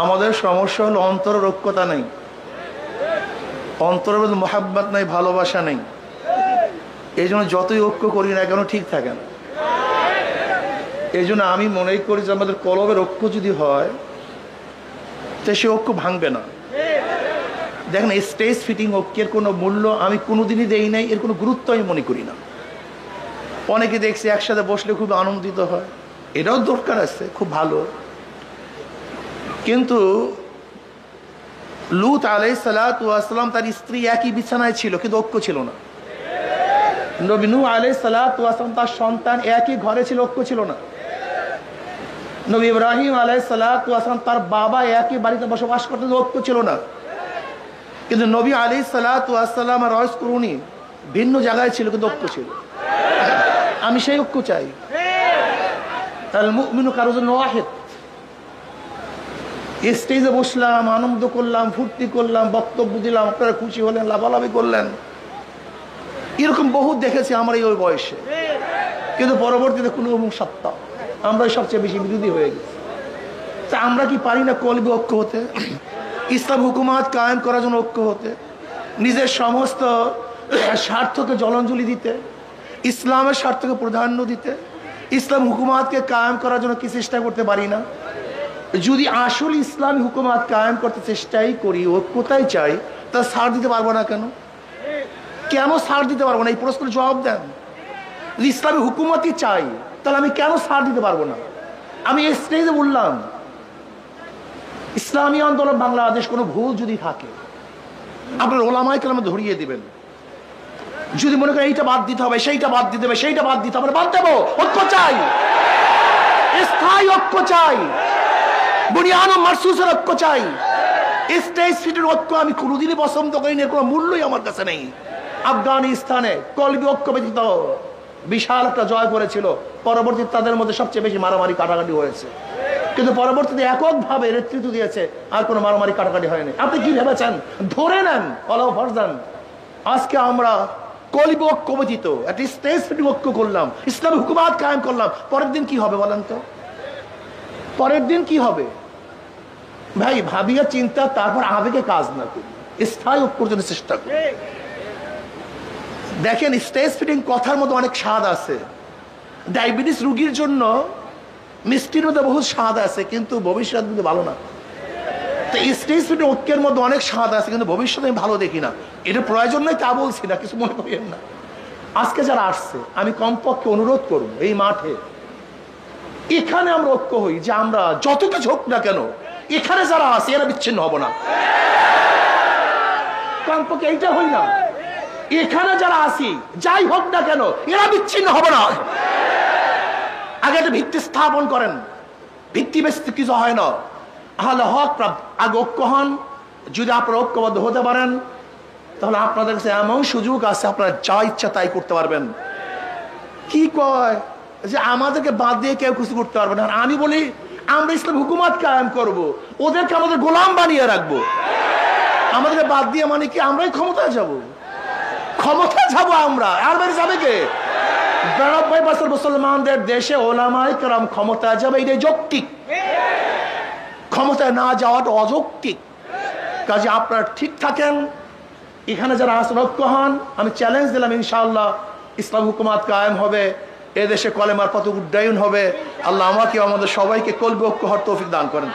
আমাদের সমস্যা হলো অন্তরের ঐক্যতা নেই, অন্তরের মধ্যে মোহাব্বত নাই, ভালোবাসা নেই। এই জন্য যতই ঐক্য করি না কেন ঠিক থাকে না। এই জন্য আমি মনে করি যে আমাদের কলবের ঐক্য যদি হয় তো সে ঐক্য ভাঙবে না। দেখেন, স্টেজ ফিটিং ঐক্যের কোনো মূল্য আমি কোনোদিনই দেই নাই, এর কোনো গুরুত্ব আমি মনে করি না। অনেকে দেখছি একসাথে বসলে খুব আনন্দিত হয়, এটাও দরকার আছে, খুব ভালো। কিন্তু লূত আলাইহিস সালাতু ওয়াস সালাম তার স্ত্রী একই বিছানায় ছিল, কিন্তু ঐক্য ছিল না। নবী নূহ আলাইহিস সালাতু ওয়াস সালাম তার সন্তান একই ঘরে ছিল, ঐক্য ছিল না। নবী ইব্রাহিম আলাইহিস সালাতু ওয়াস সালাম তার বাবা একই বাড়িতে বসবাস করতেন, ঐক্য ছিল না। কিন্তু নবী আলাইহিস সালাতু ওয়াস সালাম আর রস করুনি ভিন্ন জায়গায় ছিল, কিন্তু ঐক্য ছিল। আমি সেই ঐক্য চাই। আল মুমিনু কারজুন ওয়াহিদ। স্টেজে বসলাম, আনন্দ করলাম, ফুর্তি করলাম, বক্তব্য দিলাম, আপনারা খুশি হলেন, লাভালাভি করলেন, এরকম বহু দেখেছি আমার এই ওই বয়সে। কিন্তু পরবর্তীতে কোনো সত্তা আমরা সবচেয়ে বেশি বিরোধী হয়ে গেছি। তা আমরা কি পারি না কলবে ঐক্য হতে, ইসলাম হুকুমাত কায়েম করার জন্য ঐক্য হতে, নিজের সমস্ত স্বার্থকে জলাঞ্জলি দিতে, ইসলামের স্বার্থকে প্রাধান্য দিতে, ইসলাম হুকুমাতকে কায়েম করার জন্য কি চেষ্টা করতে পারি না? যদি আসলে ইসলামী হুকুমাত কায়েম করতে চেষ্টাই করি, ঐক্যতাই চাই, তা ছাড় দিতে পারবো না কেন? কেন ছাড় দিতে পারবো না? এই প্রশ্নের জবাব দেন। যদি ইসলামী হুকুমতই চাই, তাহলে আমি কেন ছাড় দিতে পারবো না? আমি এই স্টেজে বললাম, ইসলামী আন্দোলন বাংলাদেশ কোনো ভুল যদি থাকে আপনার ওলামায়ে কেরাম ধরিয়ে দিবেন। যদি মনে করেন এইটা বাদ দিতে হবে, সেইটা বাদ দিতে হবে, সেইটা বাদ দিতে হবে, বাদ দেবো। ঐক্য চাই, স্থায়ী ঐক্য চাই, বুনিয়ানুম মারসুসের ঐক্য চাই। স্টেজ ফিটের ঐক্য আমি কোনোদিনই পছন্দ করি না, কোনো মূল্যই আমার কাছে নেই। আফগানিস্তানে কলবি ঐক্য ব্যতীত বিশাল একটা জয় করেছিল, পরবর্তীতে তাদের মধ্যে সবচেয়ে বেশি মারামারি কাটাকাটি হয়েছে, কিন্তু পরবর্তীতে এককভাবে নেতৃত্ব দিয়েছে, আর কোনো মারামারি কাটাকাটি হয়নি। আপনি কি ভেবেছেন? ধরে নেন অলাও ফরজান, আজকে আমরা কলবি ঐক্য ব্যতীত একটা স্টেজ ফিটিং ঐক্য করলাম, ইসলামী হুকুমাত কায়েম করলাম, পরের দিন কি হবে বলেন তো? পরের দিন কি হবে? ভাই ভাবিয়া চিন্তা, তারপর আবেগে কাজ না করি, স্থায়ী ঐক্যর জন্য চেষ্টা করি। দেখেন, স্টেজ ফিটিং কথার মধ্যে অনেক স্বাদ আছে। ডায়াবেটিস রোগীর জন্য মিষ্টির মধ্যে বহু স্বাদ আছে, কিন্তু ভবিষ্যৎ কিন্তু ভালো না। তো স্টেজ ফিটিং ঐক্যের মধ্যে অনেক স্বাদ আছে, কিন্তু ভবিষ্যৎ আমি ভালো দেখি না। এটা প্রয়োজন নয় তা বলছি না, কিছু মনে করেন না। আজকে যারা আসছে আমি কমপক্ষে অনুরোধ করব, এই মাঠে এখানে আমরা ঐক্য হই, যে আমরা যত কিছু হোক না কেন এখানে যারা আছে এরা বিচ্ছিন্ন হব না। কমপক্ষে এইটা হই না, এখানে যারা আছি যাই হোক না কেন এরা বিচ্ছিন্ন হব না। আগে একটা ভিত্তি স্থাপন করেন, ভিত্তি বেশি কিছু হয় না। আহলে হক আগে ঐক্য হন। যদি আপনারা ঐক্যবদ্ধ হতে পারেন, তাহলে আপনাদের কাছে এমন সুযোগ আছে, আপনারা যা ইচ্ছা তাই করতে পারবেন। কি কয় যে আমাদেরকে বাদ দিয়ে কেউ কিছু করতে পারবে না। আমি বলি আমরা ইসলাম হুকুমাত কায়েম করব, ওদেরকে আমাদের গোলাম বানিয়ে রাখবো। আমাদেরকে বাদ দিয়ে মানে কি আমরাই ক্ষমতায় যাব? ক্ষমতায় যাব আমরা, আর বাইরে যাবে কে? 92% মুসলমানদের দেশে ওলামায়ে কেরাম ক্ষমতায় যাবে, এটাই যৌক্তিক। ক্ষমতায় না যাওয়াটা অযৌক্তিক। কাজে আপনারা ঠিক থাকেন, এখানে যারা আসেন ঐক্য হন। আমি চ্যালেঞ্জ দিলাম, ইনশাআল্লাহ ইসলাম হুকুমাত কায়েম হবে, এদেশে কলেমার পথে উড্ডয়ন হবে। আল্লাহ আমাকে আমাদের সবাইকে কলবে ঐক্য হওয়ার তৌফিক দান করেন।